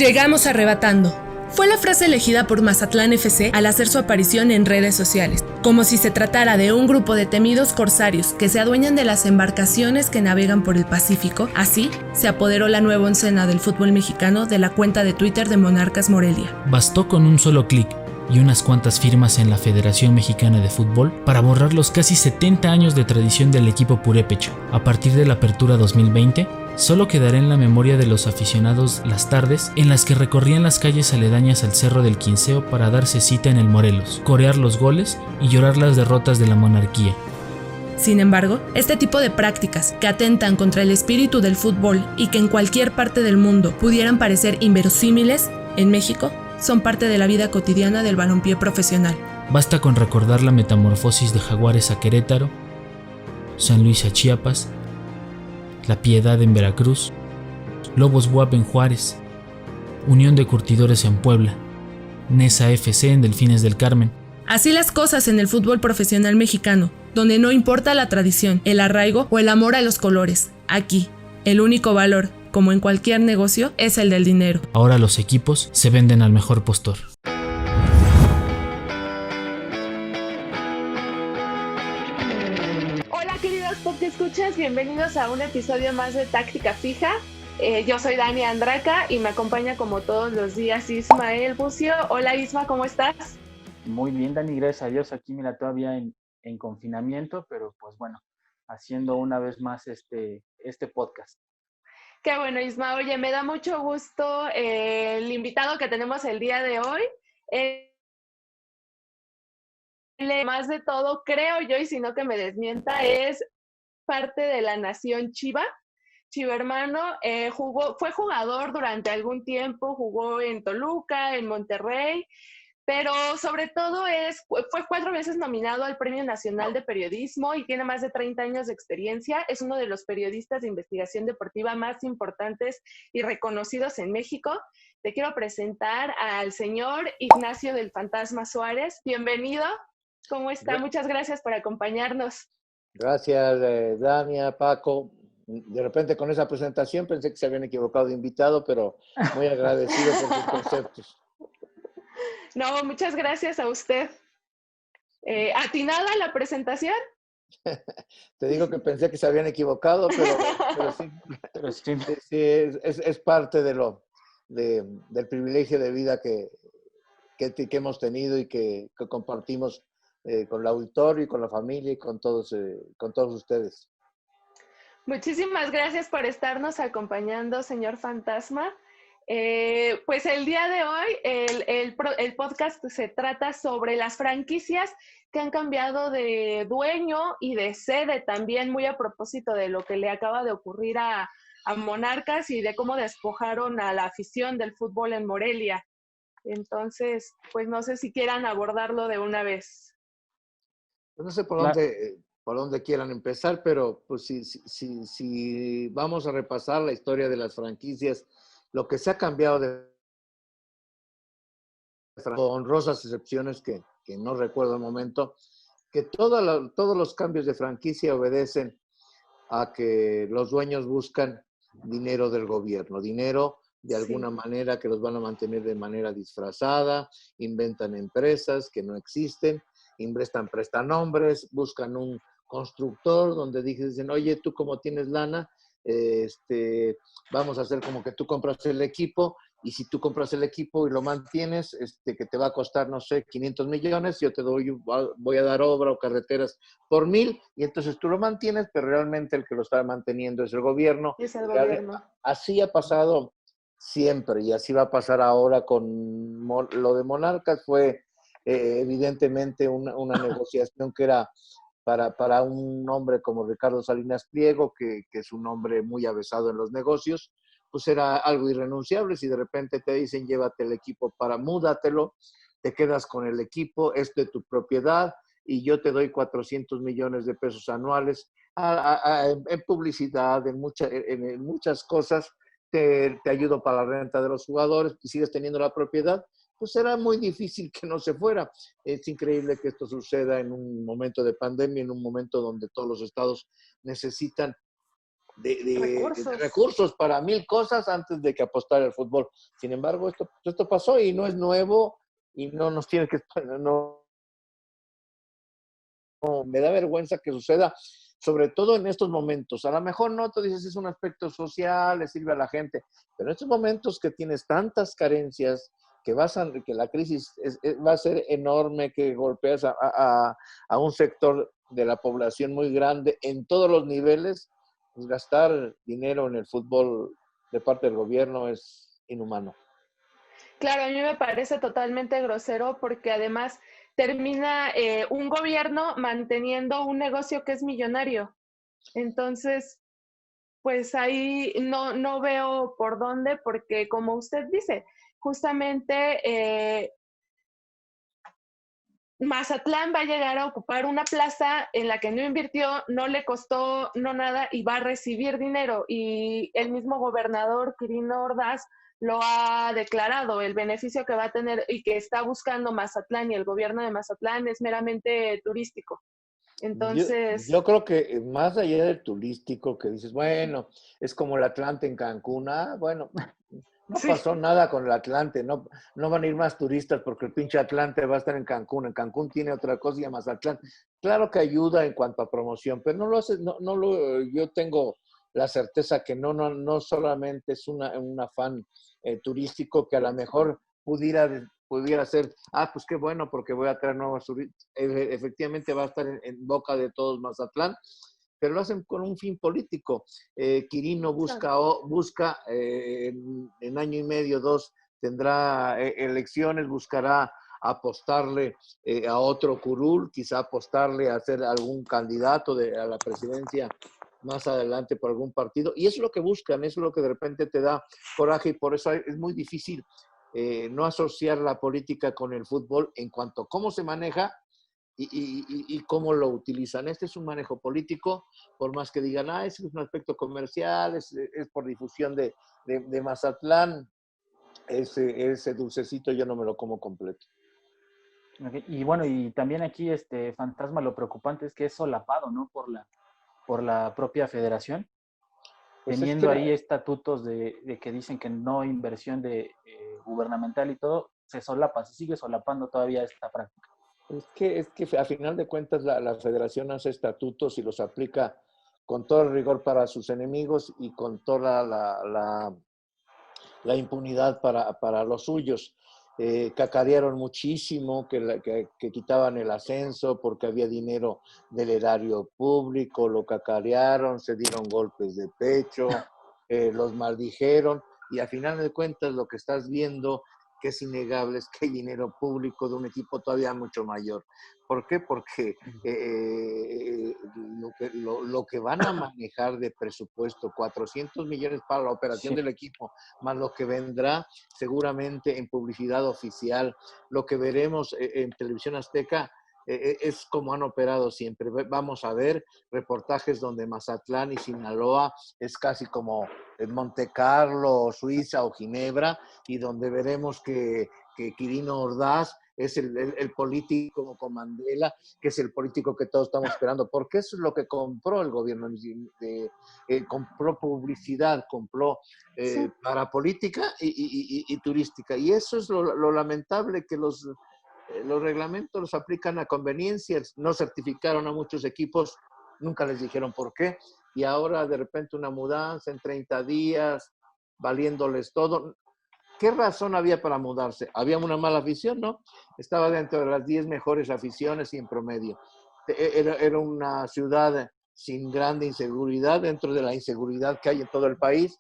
Llegamos arrebatando. Fue la frase elegida por Mazatlán FC al hacer su aparición en redes sociales, como si se tratara de un grupo de temidos corsarios que se adueñan de las embarcaciones que navegan por el Pacífico. Así, se apoderó la nueva oncena del fútbol mexicano de la cuenta de Twitter de Monarcas Morelia. Bastó con un solo clic y unas cuantas firmas en la Federación Mexicana de Fútbol para borrar los casi 70 años de tradición del equipo purépecha. A partir de la apertura 2020, solo quedará en la memoria de los aficionados las tardes en las que recorrían las calles aledañas al Cerro del Quinceo para darse cita en el Morelos, corear los goles y llorar las derrotas de la monarquía. Sin embargo, este tipo de prácticas que atentan contra el espíritu del fútbol y que en cualquier parte del mundo pudieran parecer inverosímiles, en México son parte de la vida cotidiana del balompié profesional. Basta con recordar la metamorfosis de Jaguares a Querétaro, San Luis a Chiapas, La Piedad en Veracruz, Lobos Buap en Juárez, Unión de Curtidores en Puebla, Nesa FC en Delfines del Carmen. Así las cosas en el fútbol profesional mexicano, donde no importa la tradición, el arraigo o el amor a los colores. Aquí, el único valor, como en cualquier negocio, es el del dinero. Ahora los equipos se venden al mejor postor. Hola queridos podcascuchas, bienvenidos a un episodio más de Táctica Fija. Yo soy Dani Andraca y me acompaña como todos los días Ismael Bucio. Hola Isma, ¿cómo estás? Muy bien, Dani, gracias a Dios. Aquí, mira, todavía en confinamiento, pero pues bueno, haciendo una vez más este podcast. Qué bueno, Isma. Oye, me da mucho gusto el invitado que tenemos el día de hoy. Más de todo, creo yo, y si no que me desmienta, es parte de la nación Chiva. Chiva hermano, fue jugador durante algún tiempo, jugó en Toluca, en Monterrey, pero sobre todo fue 4 veces nominado al Premio Nacional de Periodismo y tiene más de 30 años de experiencia. Es uno de los periodistas de investigación deportiva más importantes y reconocidos en México. Te quiero presentar al señor Ignacio del Fantasma Suárez. Bienvenido. ¿Cómo está? Muchas gracias por acompañarnos. Gracias, Dania, Paco. De repente con esa presentación pensé que se habían equivocado de invitado, pero muy agradecido por sus conceptos. No, muchas gracias a usted. ¿Atinada la presentación? Te digo que pensé que se habían equivocado, pero sí, es parte del privilegio de vida que hemos tenido y que compartimos con el auditorio y con la familia y con todos ustedes. Muchísimas gracias por estarnos acompañando, señor Fantasma. Pues el día de hoy el podcast se trata sobre las franquicias que han cambiado de dueño y de sede también, muy a propósito de lo que le acaba de ocurrir a Monarcas y de cómo despojaron a la afición del fútbol en Morelia. Entonces, pues no sé si quieran abordarlo de una vez. No sé por dónde quieran empezar, pero pues si vamos a repasar la historia de las franquicias, lo que se ha cambiado con honrosas excepciones que no recuerdo el momento, que todos los cambios de franquicia obedecen a que los dueños buscan dinero del gobierno, dinero de alguna manera que los van a mantener de manera disfrazada, inventan empresas que no existen, prestan prestanombres, buscan un constructor donde dicen, oye, tú como tienes lana, vamos a hacer como que tú compras el equipo, y si tú compras el equipo y lo mantienes, que te va a costar, no sé, 500 millones, yo voy a dar obra o carreteras por 1,000, y entonces tú lo mantienes, pero realmente el que lo está manteniendo es el gobierno. Es el gobierno. Así ha pasado siempre, y así va a pasar ahora con lo de Monarcas. Fue evidentemente una negociación que era para un hombre como Ricardo Salinas Pliego, que es un hombre muy avesado en los negocios, pues era algo irrenunciable. Si de repente te dicen, llévate el equipo múdatelo, te quedas con el equipo, es de tu propiedad, y yo te doy 400 millones de pesos anuales en publicidad, en muchas cosas, te ayudo para la renta de los jugadores, y sigues teniendo la propiedad, pues era muy difícil que no se fuera. Es increíble que esto suceda en un momento de pandemia, en un momento donde todos los estados necesitan Recursos. recursos para 1000 cosas antes de que apostar al fútbol. Sin embargo, esto pasó y no es nuevo y no nos tiene que... No, me da vergüenza que suceda, sobre todo en estos momentos. A lo mejor no, tú dices, es un aspecto social, le sirve a la gente, pero en estos momentos que tienes tantas carencias, que la crisis va a ser enorme, que golpeas a un sector de la población muy grande en todos los niveles, pues gastar dinero en el fútbol de parte del gobierno es inhumano. Claro, a mí me parece totalmente grosero porque además termina un gobierno manteniendo un negocio que es millonario. Entonces, pues ahí no veo por dónde, porque como usted dice, justamente Mazatlán va a llegar a ocupar una plaza en la que no invirtió, no le costó no nada y va a recibir dinero. Y el mismo gobernador Quirino Ordaz lo ha declarado, el beneficio que va a tener y que está buscando Mazatlán y el gobierno de Mazatlán es meramente turístico. Yo Entonces, creo que más allá del turístico que dices, bueno, es como el Atlante en Cancún, bueno, no sí, pasó nada con el Atlante, no van a ir más turistas porque el pinche Atlante va a estar en Cancún tiene otra cosa y a Mazatlán. Claro que ayuda en cuanto a promoción, pero no lo hace, yo tengo la certeza que no solamente es un afán turístico que a lo mejor pudiera ser, pues qué bueno, porque voy a traer nuevos turistas. Efectivamente va a estar en boca de todos Mazatlán, pero lo hacen con un fin político. Quirino busca en año y medio, 2, tendrá elecciones, buscará apostarle a otro curul, quizá apostarle a ser algún candidato a la presidencia más adelante por algún partido, y eso es lo que buscan, eso es lo que de repente te da coraje, y por eso es muy difícil no asociar la política con el fútbol en cuanto a cómo se maneja y cómo lo utilizan. Este es un manejo político, por más que digan, ese es un aspecto comercial, es por difusión de Mazatlán, ese dulcecito yo no me lo como completo. Okay. Y bueno, y también aquí fantasma, lo preocupante es que es solapado, ¿no? Por la propia federación, Pues es que teniendo ahí estatutos de que dicen que no inversión gubernamental y todo, se sigue solapando todavía esta práctica. Es que a final de cuentas la federación hace estatutos y los aplica con todo el rigor para sus enemigos y con toda la impunidad para los suyos. Cacarearon muchísimo que quitaban el ascenso porque había dinero del erario público, lo cacarearon, se dieron golpes de pecho, los maldijeron, y a final de cuentas lo que estás viendo, que es innegable, es que hay dinero público de un equipo todavía mucho mayor. ¿Por qué? Porque lo que van a manejar de presupuesto, 400 millones para la operación Sí. del equipo, más lo que vendrá seguramente en publicidad oficial, lo que veremos en Televisión Azteca, es como han operado siempre. Vamos a ver reportajes donde Mazatlán y Sinaloa es casi como Monte Carlo, Suiza o Ginebra, y donde veremos que Quirino Ordaz es el político con Mandela, que es el político que todos estamos esperando, porque eso es lo que compró el gobierno, compró publicidad, compró sí. para política y turística. Y eso es lo lamentable, que los reglamentos los aplican a conveniencias. No certificaron a muchos equipos, nunca les dijeron por qué, y ahora de repente una mudanza en 30 días, valiéndoles todo. ¿Qué razón había para mudarse? Había una mala afición, ¿no? Estaba dentro de las 10 mejores aficiones y en promedio. Era una ciudad sin grande inseguridad, dentro de la inseguridad que hay en todo el país.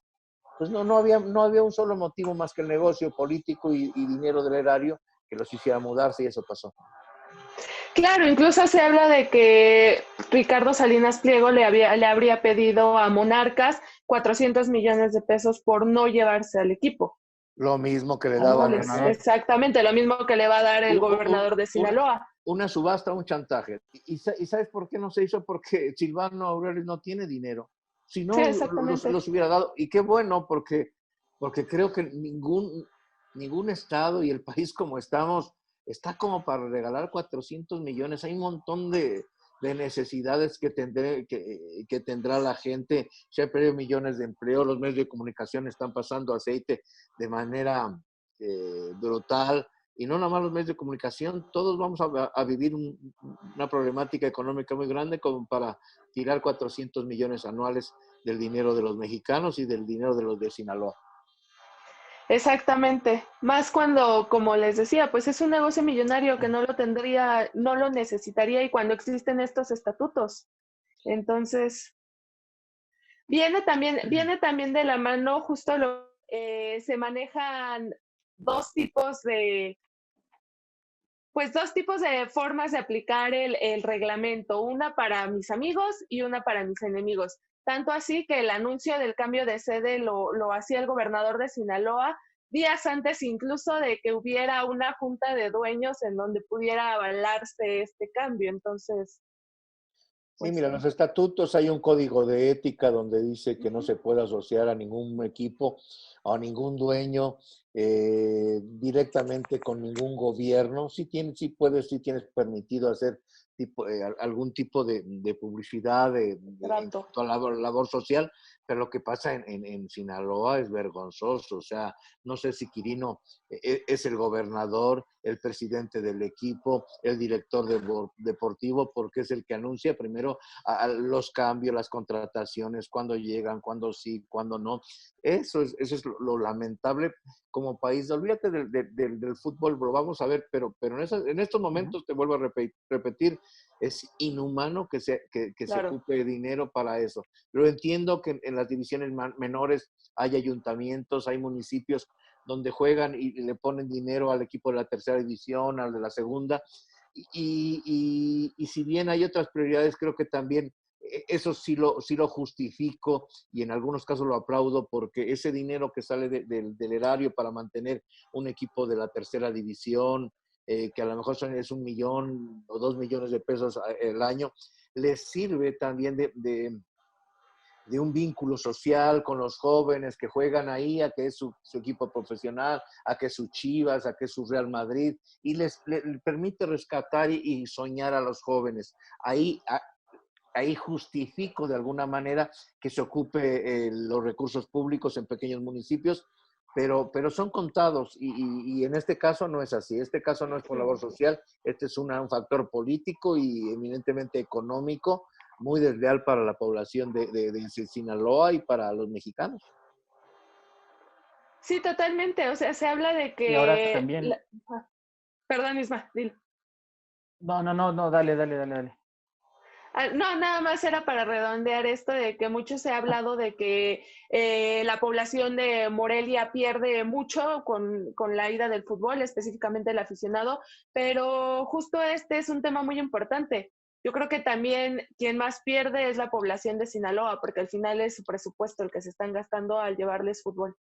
Pues no había un solo motivo más que el negocio político y dinero del erario que los hiciera mudarse, y eso pasó. Claro, incluso se habla de que Ricardo Salinas Pliego le habría pedido a Monarcas 400 millones de pesos por no llevarse al equipo. Lo mismo que le daban Exactamente, lo mismo que le va a dar el gobernador de Sinaloa. Una subasta, un chantaje. ¿Y sabes por qué no se hizo? Porque Silvano Aureoles no tiene dinero. Si no, Sí, los hubiera dado. Y qué bueno, porque creo que ningún estado y el país como estamos está como para regalar 400 millones. Hay un montón de de necesidades que tendrá la gente. Se han perdido millones de empleos, los medios de comunicación están pasando aceite de manera brutal, y no nada más los medios de comunicación, todos vamos a vivir una problemática económica muy grande como para tirar 400 millones anuales del dinero de los mexicanos y del dinero de los de Sinaloa. Exactamente, más cuando, como les decía, pues es un negocio millonario que no lo tendría, no lo necesitaría y cuando existen estos estatutos. Entonces, viene también de la mano justo se manejan dos tipos de formas de aplicar el reglamento, una para mis amigos y una para mis enemigos. Tanto así que el anuncio del cambio de sede lo hacía el gobernador de Sinaloa días antes incluso de que hubiera una junta de dueños en donde pudiera avalarse este cambio. Entonces, Sí, mira, en los estatutos hay un código de ética donde dice que no se puede asociar a ningún equipo o a ningún dueño directamente con ningún gobierno. Sí tienes permitido hacer algún tipo de publicidad, en cuanto a labor social, pero lo que pasa en Sinaloa es vergonzoso. O sea, no sé si Quirino es el gobernador, el presidente del equipo, el director deportivo, porque es el que anuncia primero a los cambios, las contrataciones, cuándo llegan, cuándo sí, cuándo no. Eso es lo lamentable como país. Olvídate del fútbol, lo vamos a ver, pero en estos momentos, te vuelvo a repetir, es inhumano que se ocupe dinero para eso. Lo entiendo que en las divisiones menores hay ayuntamientos, hay municipios donde juegan y le ponen dinero al equipo de la tercera división, al de la segunda, y si bien hay otras prioridades, creo que también eso sí lo justifico y en algunos casos lo aplaudo, porque ese dinero que sale del erario para mantener un equipo de la tercera división, que a lo mejor es 1 millón o 2 millones de pesos el año, les sirve también de un vínculo social con los jóvenes que juegan ahí, a que es su equipo profesional, a que es su Chivas, a que es su Real Madrid, y les permite rescatar y soñar a los jóvenes. Ahí justifico de alguna manera que se ocupe los recursos públicos en pequeños municipios, pero son contados y en este caso no es así. Este caso no es por labor social, este es un factor político y eminentemente económico, muy desleal para la población de Sinaloa y para los mexicanos. Sí, totalmente. O sea, se habla de que... Y ahora también... Perdón, Isma, dile. No, dale. No, nada más era para redondear esto de que mucho se ha hablado de que la población de Morelia pierde mucho con la ida del fútbol, específicamente el aficionado, pero justo este es un tema muy importante. Yo creo que también quien más pierde es la población de Sinaloa, porque al final es su presupuesto el que se están gastando al llevarles fútbol.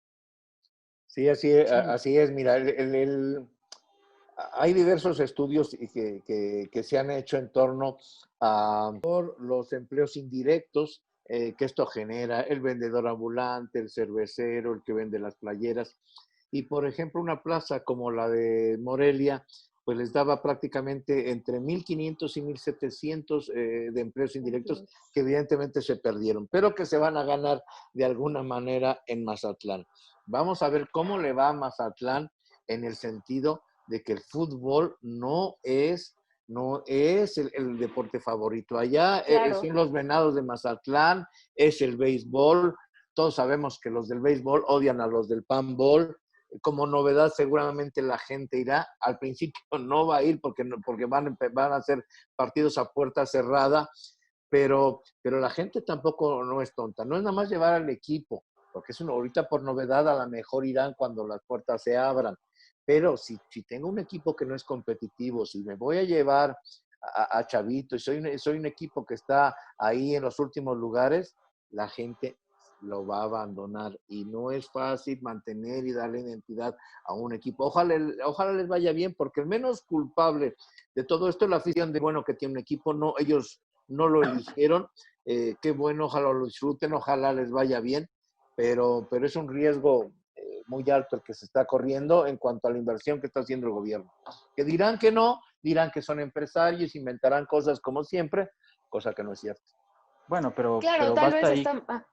Sí, así es. Mira, hay diversos estudios que se han hecho en torno a los empleos indirectos que esto genera, el vendedor ambulante, el cervecero, el que vende las playeras. Y, por ejemplo, una plaza como la de Morelia, pues les daba prácticamente entre 1,500 y 1,700 de empleos indirectos que evidentemente se perdieron, pero que se van a ganar de alguna manera en Mazatlán. Vamos a ver cómo le va a Mazatlán en el sentido de que el fútbol no es el deporte favorito. Allá son los Venados de Mazatlán, es el béisbol. Todos sabemos que los del béisbol odian a los del panball. Como novedad, seguramente la gente irá. Al principio no va a ir porque van a hacer partidos a puerta cerrada, pero la gente tampoco no es tonta. No es nada más llevar al equipo, porque ahorita por novedad a lo mejor irán cuando las puertas se abran. Pero si tengo un equipo que no es competitivo, si me voy a llevar a Chavito y soy un equipo que está ahí en los últimos lugares, la gente lo va a abandonar y no es fácil mantener y darle identidad a un equipo. Ojalá les vaya bien, porque el menos culpable de todo esto es la afición de bueno que tiene un equipo. No, ellos no lo eligieron. Qué bueno, ojalá lo disfruten, ojalá les vaya bien, pero es un riesgo muy alto el que se está corriendo en cuanto a la inversión que está haciendo el gobierno. Que dirán que no, dirán que son empresarios, inventarán cosas como siempre, cosa que no es cierto. Bueno, Claro, pero tal basta vez ahí, está...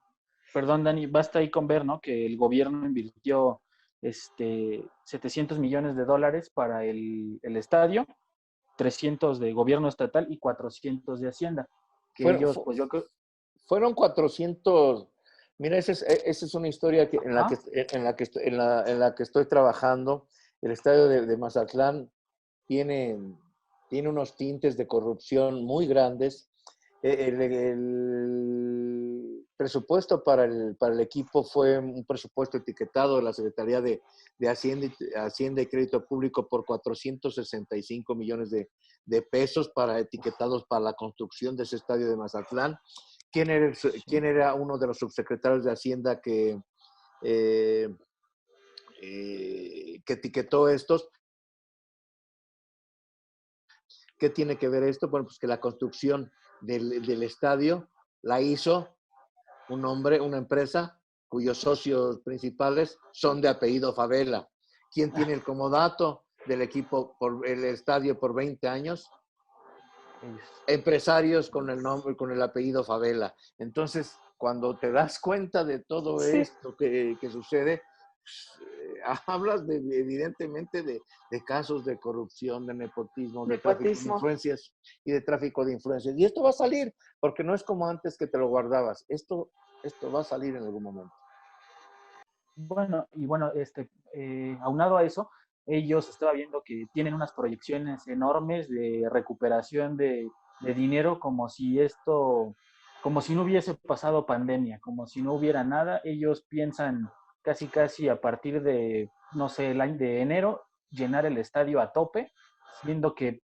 perdón, Dani, basta ahí con ver, ¿no? Que el gobierno invirtió 700 millones de dólares para el estadio, 300 de gobierno estatal y 400 de Hacienda, que Fueron, ellos, pues yo creo, fueron 400. Mira, esa es una historia que, ajá, en la que estoy trabajando. El estadio de Mazatlán tiene, tiene unos tintes de corrupción muy grandes. El presupuesto para el equipo fue un presupuesto etiquetado de la Secretaría de Hacienda y Crédito Público por 465 millones de pesos etiquetados para la construcción de ese estadio de Mazatlán. sí, ¿Quién era uno de los subsecretarios de Hacienda eh, que etiquetó estos? ¿Qué tiene que ver esto? Bueno, pues que la construcción del estadio la hizo un hombre, una empresa cuyos socios principales son de apellido Favela. ¿Quién tiene el comodato del equipo por el estadio por 20 años? ellos. Empresarios con el nombre, con el apellido Favela. Entonces, cuando te das cuenta de todo Sí, esto que sucede, hablas evidentemente de casos de corrupción, de nepotismo, de tráfico de nepotismo. influencias y de tráfico de influencias. Y esto va a salir, porque no es como antes que te lo guardabas. Esto va a salir en algún momento. Bueno, y bueno, aunado a eso, ellos estaba viendo que tienen unas proyecciones enormes de recuperación de dinero como si no hubiese pasado pandemia, como si no hubiera nada. Ellos piensan casi casi a partir de, no sé, el año de enero, llenar el estadio a tope, siendo que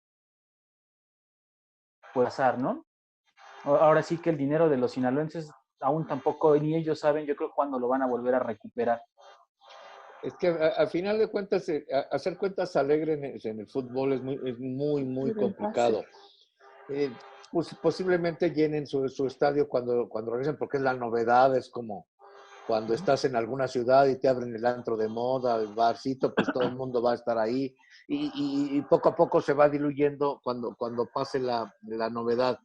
puede pasar, ¿no? Ahora sí que el dinero de los sinaloenses aún tampoco ni ellos saben, yo creo, cuándo lo van a volver a recuperar. Es que al final de cuentas, hacer cuentas alegres en el fútbol muy Pero fácil. complicado. Eh, pues posiblemente llenen su estadio cuando regresen, porque es la novedad, es como cuando Ujú. estás en alguna ciudad y te abren el antro de moda, el barcito, pues todo el mundo va a estar ahí y poco a poco se va diluyendo cuando pase la novedad.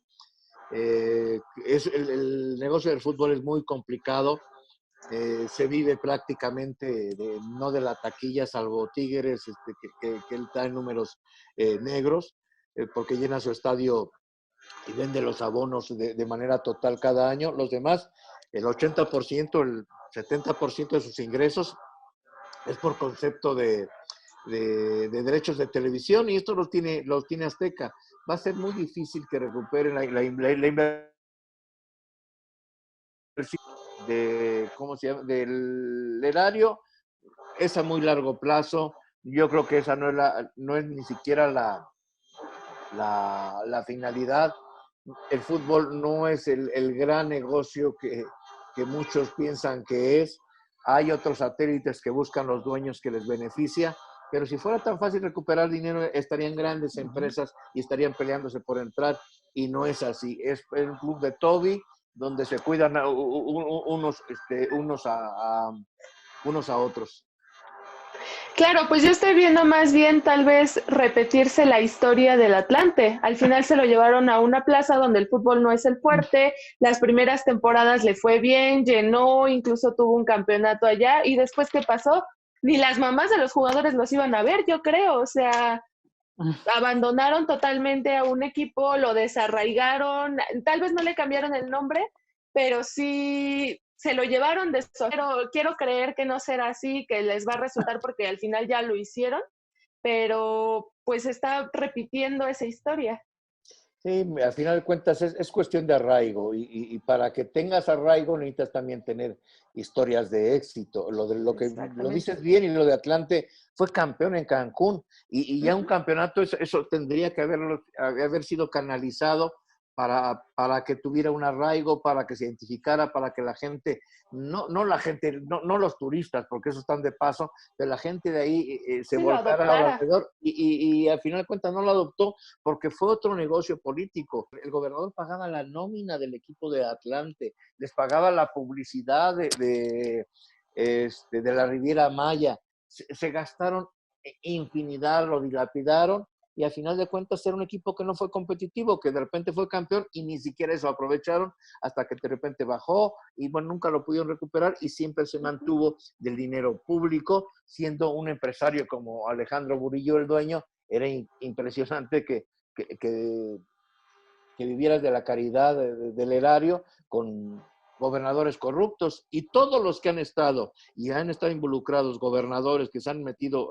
El negocio del fútbol es muy complicado, se vive prácticamente no de la taquilla, salvo Tigres, que él está en números negros, porque llena su estadio y vende los abonos de manera total cada año. Los demás, el 80%, el 70% de sus ingresos es por concepto de derechos de televisión y esto los tiene Azteca. Va a ser muy difícil que recuperen la inversión ¿cómo se llama? Del erario, es a muy largo plazo. Yo creo que esa no es ni siquiera la finalidad. El fútbol no es el gran negocio que muchos piensan que es. Hay otros satélites que buscan los dueños que les beneficia, pero si fuera tan fácil recuperar dinero, estarían grandes Ujú. empresas y estarían peleándose por entrar, y no es así. Es un club de Toby donde se cuidan unos a otros. Claro, pues yo estoy viendo más bien tal vez repetirse la historia del Atlante. Al final se lo llevaron a una plaza donde el fútbol no es el fuerte. Las primeras temporadas le fue bien, llenó, incluso tuvo un campeonato allá. Y después, ¿qué pasó? Ni las mamás de los jugadores los iban a ver, yo creo. O sea, abandonaron totalmente a un equipo, lo desarraigaron, tal vez no le cambiaron el nombre, pero sí se lo llevaron de eso. Pero quiero creer que no será así, que les va a resultar porque al final ya lo hicieron, pero pues está repitiendo esa historia. Sí, al final de cuentas es cuestión de arraigo y para que tengas arraigo necesitas también tener historias de éxito. Lo que lo Exactamente. dices bien, y lo de Atlante fue campeón en Cancún y ya un Uh-huh. campeonato, eso tendría que haber sido canalizado para que tuviera un arraigo, para que se identificara, para que la gente, no la gente, no los turistas, porque esos están de paso, pero la gente de ahí se Sí, lo volcara adoptara. alrededor y al final de cuentas no lo adoptó porque fue otro negocio político. El gobernador pagaba la nómina del equipo de Atlante, les pagaba la publicidad de la Riviera Maya, se gastaron infinidad, lo dilapidaron y al final de cuentas era un equipo que no fue competitivo, que de repente fue campeón y ni siquiera eso aprovecharon hasta que de repente bajó y bueno, nunca lo pudieron recuperar y siempre se mantuvo del dinero público, siendo un empresario como Alejandro Burillo, el dueño. Era impresionante que vivieras de la caridad del erario con gobernadores corruptos, y todos los que han estado involucrados, gobernadores que se han metido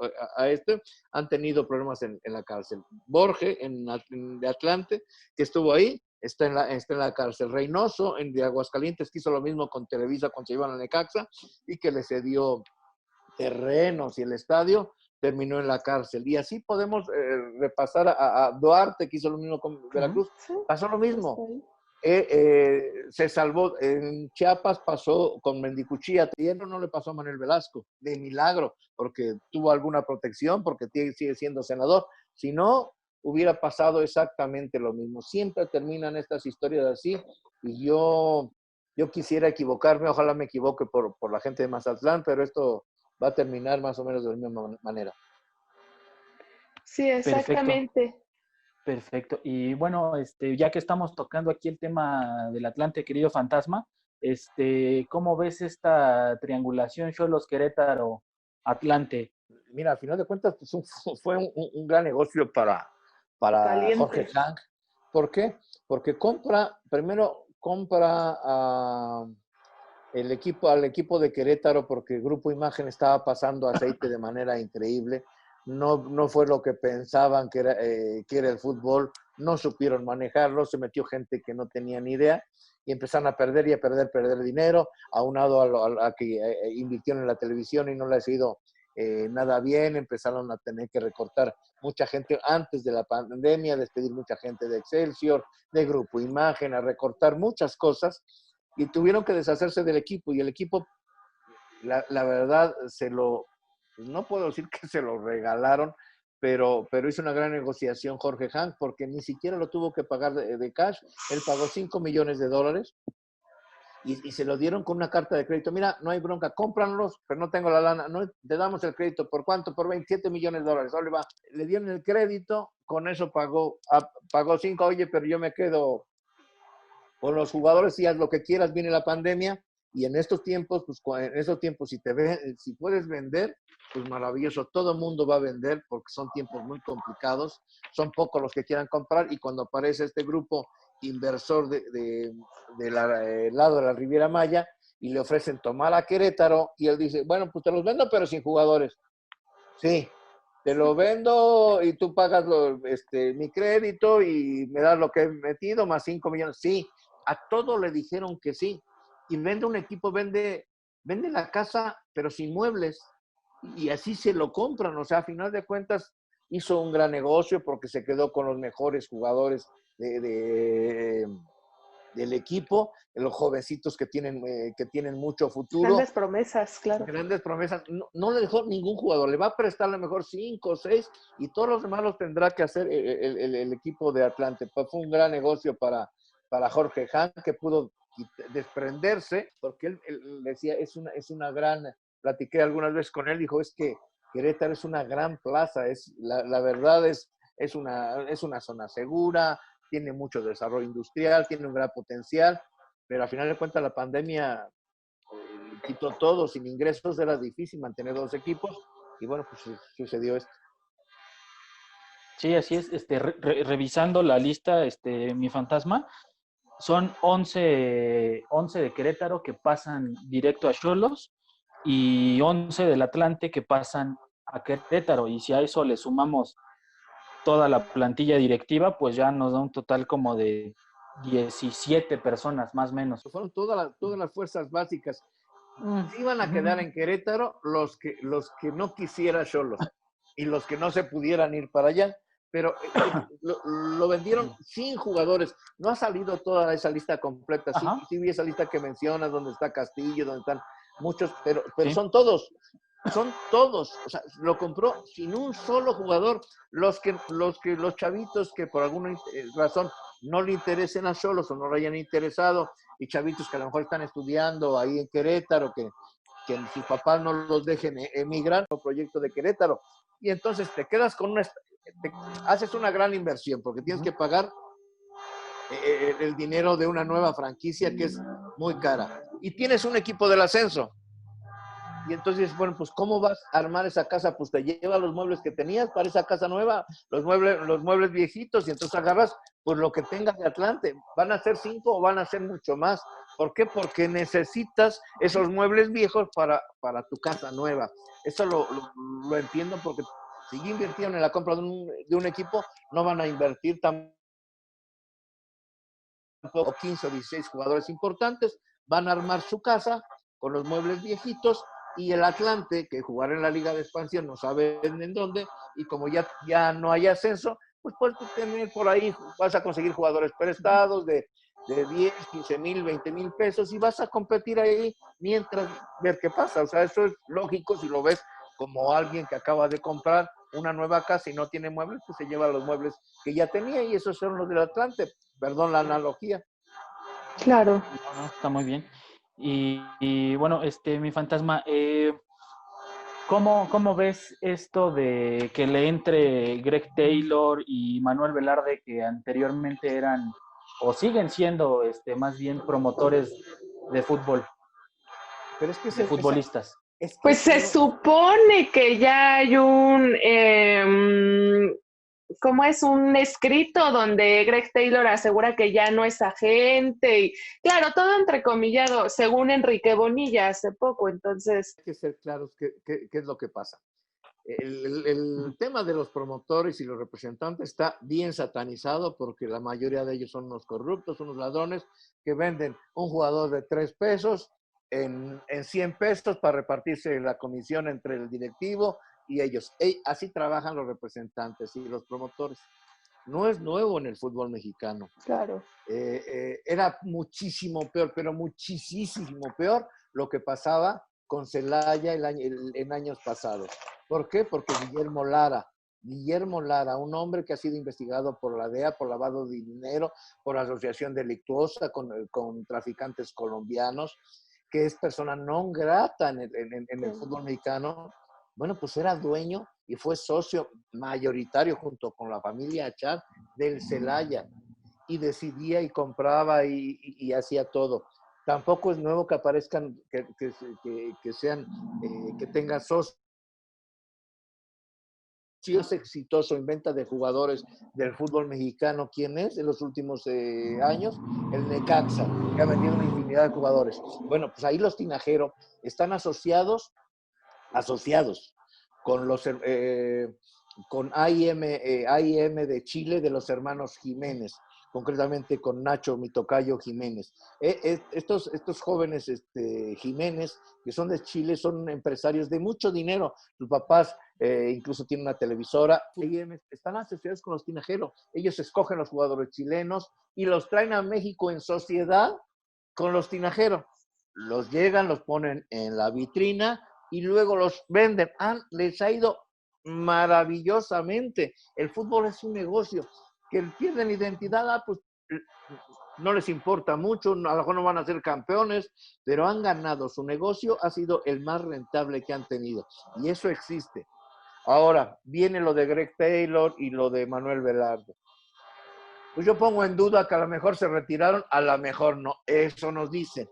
han tenido problemas en la cárcel. Borge, de Atlante, que estuvo ahí, está en la cárcel. Reynoso, de Aguascalientes, que hizo lo mismo con Televisa cuando se iban a Necaxa, y que le cedió terrenos y el estadio, terminó en la cárcel. Y así podemos repasar a Duarte, que hizo lo mismo con Veracruz, pasó lo mismo. Se salvó en Chiapas, pasó con Mendicuchía. Hierro no le pasó a Manuel Velasco, de milagro, porque tuvo alguna protección, porque sigue siendo senador. Si no, hubiera pasado exactamente lo mismo. Siempre terminan estas historias así, y yo quisiera equivocarme, ojalá me equivoque por la gente de Mazatlán, pero esto va a terminar más o menos de la misma manera. Sí, exactamente. Perfecto. Y bueno, ya que estamos tocando aquí el tema del Atlante, querido Fantasma, ¿cómo ves esta triangulación Xolos, Querétaro, Atlante? Mira, al final de cuentas fue un gran negocio para Jorge Hank. ¿Por qué? Porque primero compra al equipo de Querétaro, porque el Grupo Imagen estaba pasando aceite de manera increíble. No fue lo que pensaban que era el fútbol, no supieron manejarlo, se metió gente que no tenía ni idea y empezaron a perder dinero, aunado a que invirtieron en la televisión y no les ha ido nada bien. Empezaron a tener que recortar mucha gente antes de la pandemia, despedir mucha gente de Excelsior, de Grupo Imagen, a recortar muchas cosas, y tuvieron que deshacerse del equipo, y el equipo, la verdad, no puedo decir que se lo regalaron, pero hizo una gran negociación Jorge Hank, porque ni siquiera lo tuvo que pagar de cash. Él pagó $5 millones y se lo dieron con una carta de crédito. Mira, no hay bronca, cómpranos, pero no tengo la lana, no, te damos el crédito. ¿Por cuánto? Por $27 millones. Ahora va. Le dieron el crédito, con eso pagó 5. Oye, pero yo me quedo con los jugadores y haz lo que quieras, viene la pandemia. Y en estos tiempos, si puedes vender, pues maravilloso. Todo el mundo va a vender porque son tiempos muy complicados. Son pocos los que quieran comprar, y cuando aparece este grupo inversor del lado de la Riviera Maya y le ofrecen tomar a Querétaro, y él dice, bueno, pues te los vendo pero sin jugadores. Sí, te lo vendo y tú pagas mi crédito y me das lo que he metido más 5 millones. Sí, a todo le dijeron que sí. Y vende un equipo, vende la casa, pero sin muebles. Y así se lo compran. O sea, a final de cuentas, hizo un gran negocio porque se quedó con los mejores jugadores del equipo, los jovencitos que tienen mucho futuro. Grandes promesas, claro. Grandes promesas. No le dejó ningún jugador. Le va a prestar a lo mejor 5 o 6, y todos los demás los tendrá que hacer el equipo de Atlante. Pues fue un gran negocio para Jorge Hank, que pudo desprenderse, porque él decía, es una gran, platiqué algunas veces con él, dijo, es que Querétaro es una gran plaza, la verdad es una zona segura, tiene mucho desarrollo industrial, tiene un gran potencial, pero al final de cuentas la pandemia quitó todo. Sin ingresos era difícil mantener 2 equipos, y bueno, pues sucedió esto. Sí, así es. Revisando la lista, mi Fantasma, son 11 de Querétaro que pasan directo a Xolos y 11 del Atlante que pasan a Querétaro. Y si a eso le sumamos toda la plantilla directiva, pues ya nos da un total como de 17 personas, más o menos. Fueron todas las fuerzas básicas. Se iban a quedar en Querétaro los que no quisiera Xolos y los que no se pudieran ir para allá. Pero lo vendieron sin jugadores. No ha salido toda esa lista completa. Sí vi esa lista que mencionas, donde está Castillo, donde están muchos, pero ¿sí? Son todos. O sea, lo compró sin un solo jugador. Los chavitos que por alguna razón no le interesen a Xolos o no le hayan interesado, y chavitos que a lo mejor están estudiando ahí en Querétaro, que sus papás no los dejen emigrar al proyecto de Querétaro. Y entonces te quedas con haces una gran inversión porque tienes que pagar el dinero de una nueva franquicia que es muy cara. Y tienes un equipo del ascenso. Y entonces, bueno, pues ¿cómo vas a armar esa casa? Pues te llevas los muebles que tenías para esa casa nueva, los muebles viejitos, y entonces agarras pues lo que tengas de Atlante. ¿Van a ser 5 o van a ser mucho más? ¿Por qué? Porque necesitas esos muebles viejos para tu casa nueva. Eso lo entiendo porque si ya invirtieron en la compra de un equipo, no van a invertir tampoco 15 o 16 jugadores importantes, van a armar su casa con los muebles viejitos y el Atlante, que jugará en la Liga de Expansión, no saben en dónde, y como ya no hay ascenso, pues puedes tener por ahí, vas a conseguir jugadores prestados de 10, 15 mil, 20 mil pesos y vas a competir ahí mientras ver qué pasa. O sea, eso es lógico si lo ves como alguien que acaba de comprar una nueva casa y no tiene muebles, pues se lleva los muebles que ya tenía y esos son los del Atlante. Perdón la analogía. Claro. No, está muy bien. Y bueno, mi fantasma, ¿cómo ves esto de que le entre Greg Taylor y Manuel Velarde, que anteriormente eran o siguen siendo más bien promotores de fútbol, Pero es que de futbolistas? Pues se supone que ya hay ¿cómo es? Un escrito donde Greg Taylor asegura que ya no es agente y claro, todo entrecomillado, según Enrique Bonilla hace poco, entonces... Hay que ser claros qué es lo que pasa. El tema de los promotores y los representantes está bien satanizado porque la mayoría de ellos son unos corruptos, unos ladrones que venden un jugador de 3 pesos en 100 pesos para repartirse la comisión entre el directivo y ellos. Así trabajan los representantes y los promotores. No es nuevo en el fútbol mexicano. Claro. Era muchísimo peor, pero muchísimo peor lo que pasaba con Celaya en años pasados. ¿Por qué? Porque Guillermo Lara, un hombre que ha sido investigado por la DEA por lavado de dinero, por asociación delictuosa con traficantes colombianos, que es persona non grata en el fútbol mexicano. Bueno, pues era dueño y fue socio mayoritario junto con la familia Achar del Celaya y decidía y compraba y hacía todo. Tampoco es nuevo que aparezcan, que sean, que tengan socios exitoso en venta de jugadores del fútbol mexicano. ¿Quién es en los últimos años? El Necaxa, que ha vendido una infinidad de jugadores. Bueno, pues ahí los Tinajero están asociados con los con AIM de Chile de los hermanos Jiménez, concretamente con Nacho mi tocayo Jiménez. Estos jóvenes Jiménez, que son de Chile, son empresarios de mucho dinero. Sus papás incluso tienen una televisora. Están asociados con los Tinajero. Ellos escogen los jugadores chilenos y los traen a México en sociedad con los Tinajero. Los llegan, los ponen en la vitrina y luego los venden. Les ha ido maravillosamente. El fútbol es un negocio. Que pierden identidad, pues no les importa mucho, a lo mejor no van a ser campeones, pero han ganado. Su negocio ha sido el más rentable que han tenido. Y eso existe. Ahora, viene lo de Greg Taylor y lo de Manuel Velarde. Pues yo pongo en duda que a lo mejor se retiraron, a lo mejor no. Eso nos dicen.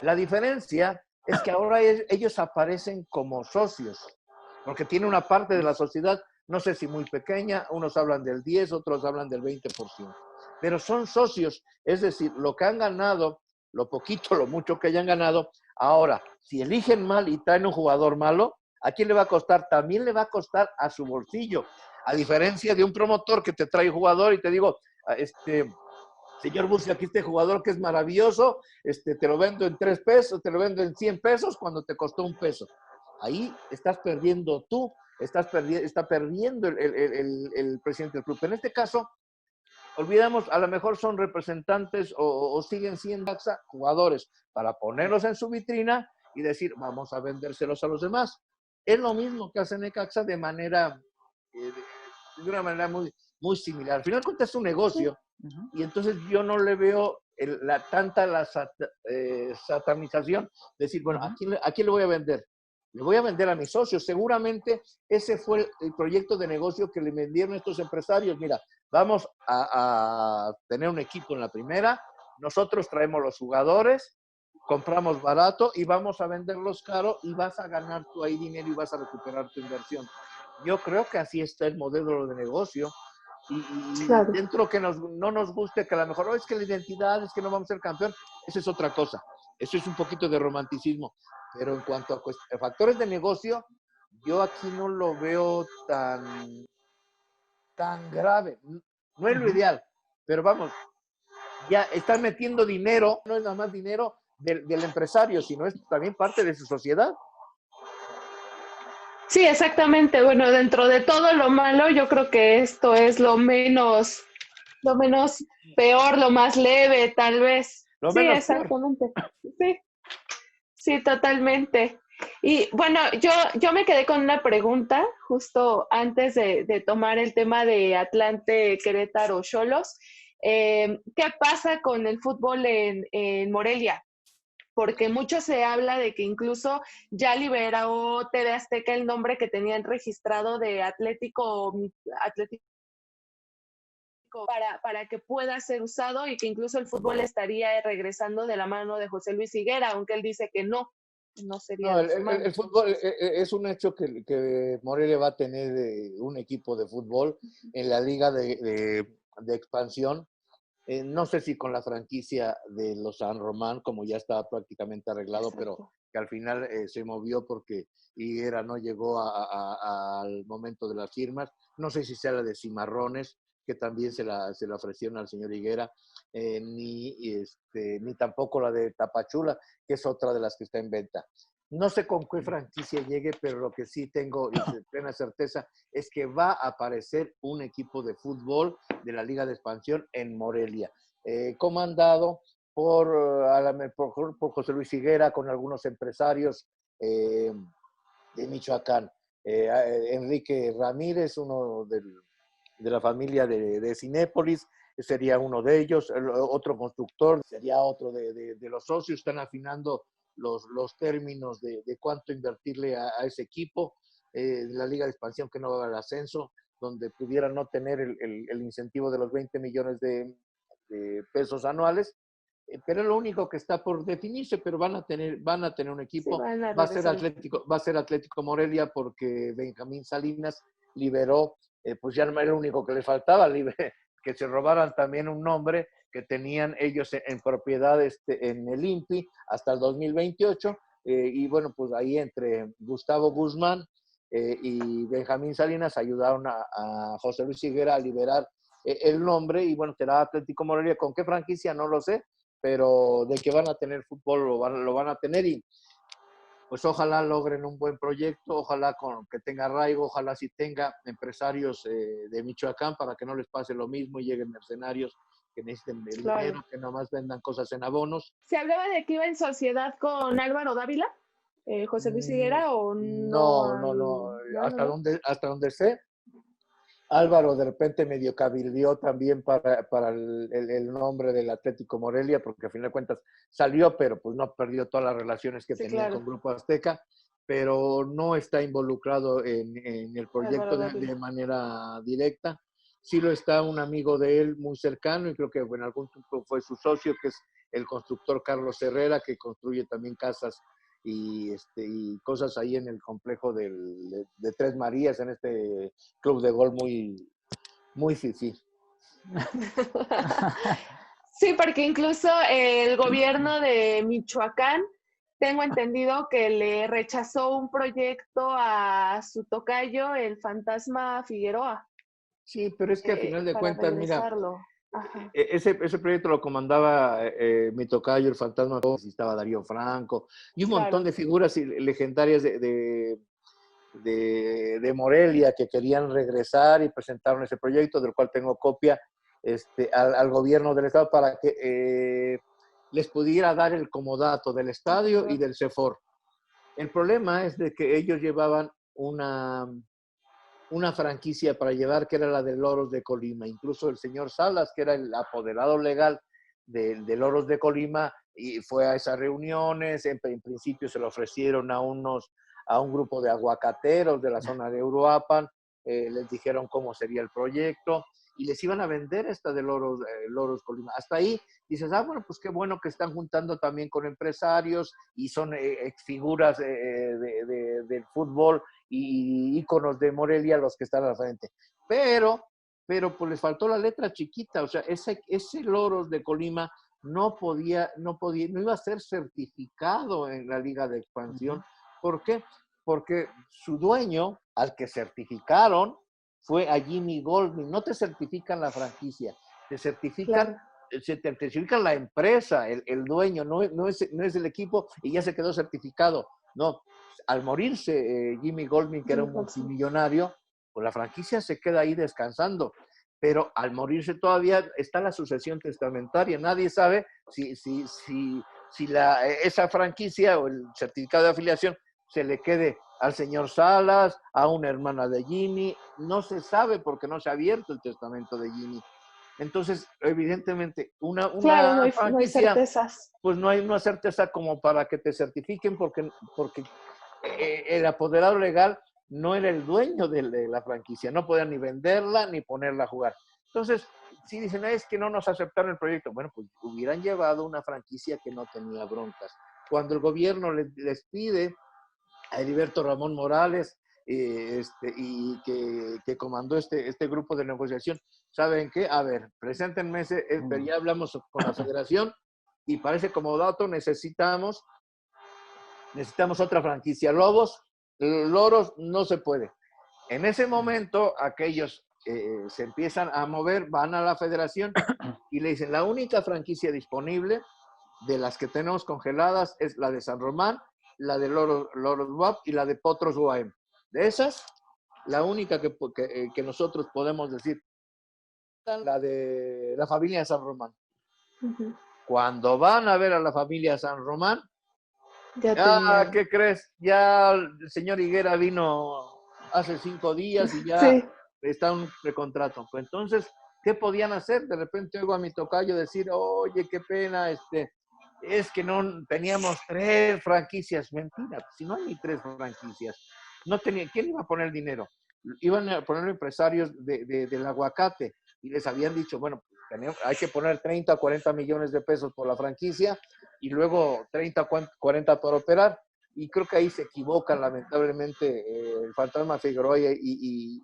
La diferencia es que ahora ellos aparecen como socios, porque tiene una parte de la sociedad, no sé si muy pequeña, unos hablan del 10, otros hablan del 20%, pero son socios, es decir, lo que han ganado, lo poquito, lo mucho que hayan ganado, ahora, si eligen mal y traen un jugador malo, ¿a quién le va a costar? También le va a costar a su bolsillo, a diferencia de un promotor que te trae jugador y te digo, señor Bursi, aquí este jugador que es maravilloso, te lo vendo en 3 pesos, te lo vendo en 100 pesos cuando te costó 1 peso. Ahí estás perdiendo tú, está perdiendo el presidente del club. En este caso, olvidamos, a lo mejor son representantes o siguen siendo jugadores para ponerlos en su vitrina y decir, vamos a vendérselos a los demás. Es lo mismo que hace Necaxa de una manera muy, muy similar. Al final de cuentas es un negocio y entonces yo no le veo tanta satanización. Decir, bueno, ¿a quién le voy a vender? le voy a vender a mis socios. Seguramente ese fue el proyecto de negocio que le vendieron estos empresarios. Mira, vamos a tener un equipo en la primera, nosotros traemos los jugadores, compramos barato y vamos a venderlos caro y vas a ganar tú ahí dinero y vas a recuperar tu inversión. Yo creo que así está el modelo de negocio. Y Claro. dentro que no nos guste, que a lo mejor es que la identidad es que no vamos a ser campeón, eso es otra cosa. Eso es un poquito de romanticismo. Pero en cuanto a factores de negocio, yo aquí no lo veo tan grave. No es lo ideal, pero vamos, ya están metiendo dinero, no es nada más dinero del empresario, sino es también parte de su sociedad. Sí, exactamente. Bueno, dentro de todo lo malo, yo creo que esto es lo menos peor, lo más leve, tal vez. Lo Sí, menos exactamente. Sí, sí, totalmente. Y bueno, yo me quedé con una pregunta justo antes de tomar el tema de Atlante, Querétaro, Xolos. ¿Qué pasa con el fútbol en Morelia? Porque mucho se habla de que incluso ya liberó TV Azteca el nombre que tenían registrado de Atlético para que pueda ser usado y que incluso el fútbol estaría regresando de la mano de José Luis Higuera, aunque él dice que no sería No, de su mano. el fútbol es un hecho que Morelia va a tener un equipo de fútbol en la liga de expansión. No sé si con la franquicia de los San Román, como ya estaba prácticamente arreglado, Exacto. pero que al final se movió porque Higuera no llegó al momento de las firmas. No sé si sea la de Cimarrones, que también se la ofrecieron al señor Higuera, ni tampoco la de Tapachula, que es otra de las que está en venta. No sé con qué franquicia llegue, pero lo que sí tengo plena certeza es que va a aparecer un equipo de fútbol de la Liga de Expansión en Morelia, comandado por José Luis Higuera, con algunos empresarios de Michoacán. Enrique Ramírez, uno de la familia de Cinépolis, sería uno de ellos. Otro constructor sería otro de los socios. Están afinando los términos de cuánto invertirle a ese equipo. La Liga de Expansión que no va al ascenso, donde pudiera no tener el incentivo de los 20 millones de pesos anuales, pero es lo único que está por definirse, pero van a tener un equipo. Sí, van a va a regresar. ser Atlético Morelia, porque Benjamín Salinas liberó, pues ya no era lo único que le faltaba, que se robaran también un nombre que tenían ellos en propiedad en el INPI hasta el 2028, y bueno, pues ahí entre Gustavo Guzmán y Benjamín Salinas ayudaron a José Luis Higuera a liberar el nombre, y bueno, será Atlético Morelia. ¿Con qué franquicia? No lo sé, pero de que van a tener fútbol lo van a tener, y pues ojalá logren un buen proyecto, ojalá que tenga arraigo, ojalá sí tenga empresarios de Michoacán para que no les pase lo mismo y lleguen mercenarios que necesiten el dinero, que nomás vendan cosas en abonos. ¿Se hablaba de que iba en sociedad con Álvaro Dávila, José Luis Higuera, o no? No. No. Hasta donde sé, Álvaro de repente medio cabildeó también para el nombre del Atlético Morelia, porque a fin de cuentas salió, pero pues no perdió todas las relaciones que tenía con Grupo Azteca, pero no está involucrado en el proyecto de manera directa. Sí lo está un amigo de él muy cercano, y creo que en algún tiempo fue su socio, que es el constructor Carlos Herrera, que construye también casas y cosas ahí en el complejo de Tres Marías, en este club de golf muy fifí. Sí, porque incluso el gobierno de Michoacán, tengo entendido que le rechazó un proyecto a su tocayo, el Fantasma Figueroa. Sí, pero es que al final de cuentas, mira, Ajá. ese proyecto lo comandaba mi tocayo, el Fantasma, estaba Darío Franco, y un montón de figuras legendarias de Morelia que querían regresar y presentaron ese proyecto, del cual tengo copia al gobierno del estado para que les pudiera dar el comodato del estadio y del CEFOR. El problema es de que ellos llevaban una franquicia para llevar, que era la de Loros de Colima. Incluso el señor Salas, que era el apoderado legal de Loros de Colima, y fue a esas reuniones. En principio se lo ofrecieron a unos a un grupo de aguacateros de la zona de Uruapan, les dijeron cómo sería el proyecto y les iban a vender esta de Loros Colima. Hasta ahí dices, bueno, pues qué bueno que están juntando también con empresarios y son exfiguras del fútbol y íconos de Morelia los que están al frente. Pero pues les faltó la letra chiquita, o sea, ese Loros de Colima no iba a ser certificado en la Liga de Expansión. ¿Por qué? Porque su dueño, al que certificaron, fue a Jimmy Goldman. No te certifican la franquicia, te certifican, se te certifican la empresa, el dueño, no es el equipo y ya se quedó certificado. No, al morirse Jimmy Goldman, que era un multimillonario, pues la franquicia se queda ahí descansando. Pero al morirse todavía está la sucesión testamentaria. Nadie sabe si esa franquicia o el certificado de afiliación se le quede al señor Salas, a una hermana de Jimmy. No se sabe porque no se ha abierto el testamento de Jimmy. Entonces, evidentemente, claro, no hay franquicia, certezas. pues no hay una certeza como para que te certifiquen porque el apoderado legal no era el dueño de la franquicia, no podían ni venderla ni ponerla a jugar. Entonces, si dicen, es que no nos aceptaron el proyecto, bueno, pues hubieran llevado una franquicia que no tenía broncas. Cuando el gobierno les pide a Heriberto Ramón Morales y que comandó este grupo de negociación, ¿saben qué? A ver, preséntenme pero ya hablamos con la federación y parece como dato necesitamos otra franquicia. Loros no se puede. En ese momento, aquellos se empiezan a mover, van a la federación y le dicen, la única franquicia disponible de las que tenemos congeladas es la de San Román, la de Loros WAP y la de Potros UAM. De esas, la única que nosotros podemos decir, la de la familia San Román. Uh-huh. Cuando van a ver a la familia San Román, ¿qué crees? Ya el señor Higuera vino hace 5 días y ya está un precontrato. Pues entonces, ¿qué podían hacer? De repente oigo a mi tocayo decir, oye, qué pena, es que no teníamos 3 franquicias. Mentira, si no hay ni 3 franquicias. ¿Quién iba a poner el dinero? Iban a poner empresarios del aguacate y les habían dicho, bueno, hay que poner 30 o 40 millones de pesos por la franquicia y luego 30 o 40 por operar. Y creo que ahí se equivocan lamentablemente el fantasma Figueroa y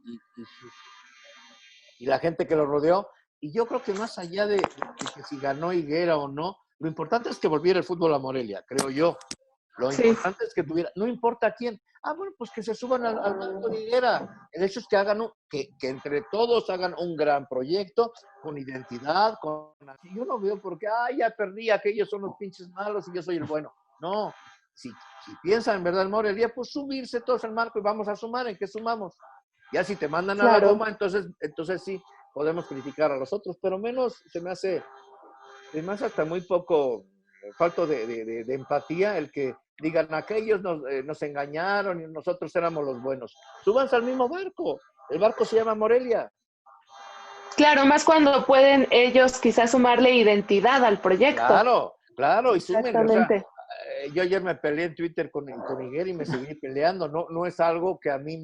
la gente que lo rodeó. Y yo creo que más allá de que si ganó Higuera o no, lo importante es que volviera el fútbol a Morelia, creo yo. Lo importante es que tuviera, no importa quién. Bueno, pues que se suban al barco de Higuera. El hecho es que hagan que entre todos hagan un gran proyecto con identidad. Yo no veo porque, ya perdí, aquellos son los pinches malos y yo soy el bueno. No, si piensan en verdad en Morelia, pues subirse todos al marco y vamos a sumar. ¿En qué sumamos? Ya si te mandan a la goma, entonces sí podemos criticar a los otros, pero menos se me hace hasta muy poco falto de empatía el que digan aquellos nos engañaron y nosotros éramos los buenos. Súbanse al mismo barco. El barco se llama Morelia. Claro, más cuando pueden ellos quizás sumarle identidad al proyecto. Claro, y sumen. Exactamente. O sea, yo ayer me peleé en Twitter con Higuera y me seguí peleando. No es algo que a mí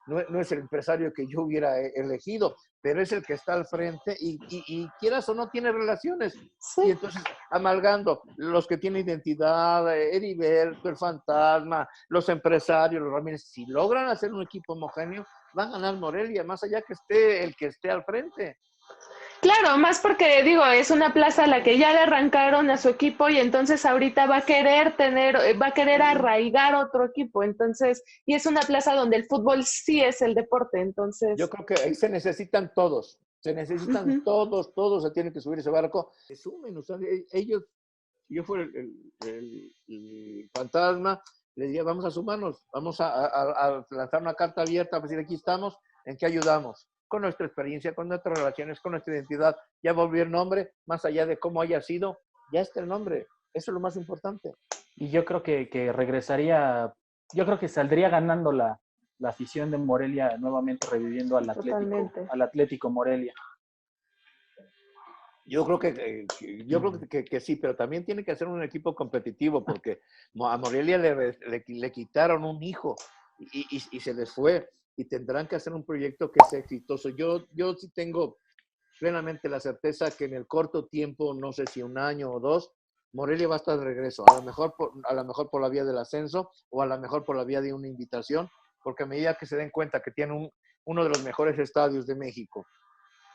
no es el empresario que yo hubiera elegido, pero es el que está al frente y quieras o no tiene relaciones. Sí. Y entonces, amalgando los que tienen identidad, Heriberto, el fantasma, los empresarios, los Ramírez, si logran hacer un equipo homogéneo, van a ganar Morelia, más allá que esté el que esté al frente. Claro, más porque digo, es una plaza a la que ya le arrancaron a su equipo y entonces ahorita va a querer arraigar otro equipo, entonces, y es una plaza donde el fútbol sí es el deporte, entonces. Yo creo que ahí se necesitan todos, todos se tienen que subir ese barco, se sumen, o sea, ellos, si yo fuera el fantasma, les diría, vamos a sumarnos, vamos a lanzar una carta abierta, para decir, aquí estamos, ¿en qué ayudamos? Con nuestra experiencia, con nuestras relaciones, con nuestra identidad. Ya volvió el nombre, más allá de cómo haya sido, ya está el nombre. Eso es lo más importante. Y yo creo que regresaría, yo creo que saldría ganando la afición de Morelia nuevamente reviviendo al Atlético Morelia. Yo creo que sí, pero también tiene que ser un equipo competitivo porque a Morelia le quitaron un hijo y se les fue y tendrán que hacer un proyecto que sea exitoso. Yo sí tengo plenamente la certeza que en el corto tiempo, no sé si un año o dos, Morelia va a estar de regreso, a lo mejor por la vía del ascenso o a lo mejor por la vía de una invitación, porque a medida que se den cuenta que tienen uno de los mejores estadios de México,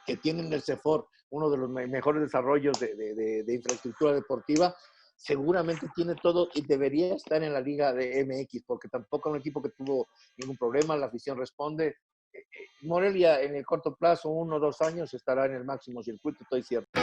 que tienen el CEFOR, uno de los mejores desarrollos de infraestructura deportiva, seguramente tiene todo y debería estar en la Liga de MX, porque tampoco es un equipo que tuvo ningún problema, la afición responde. Morelia en el corto plazo, 1 o 2 años, estará en el máximo circuito, estoy cierto.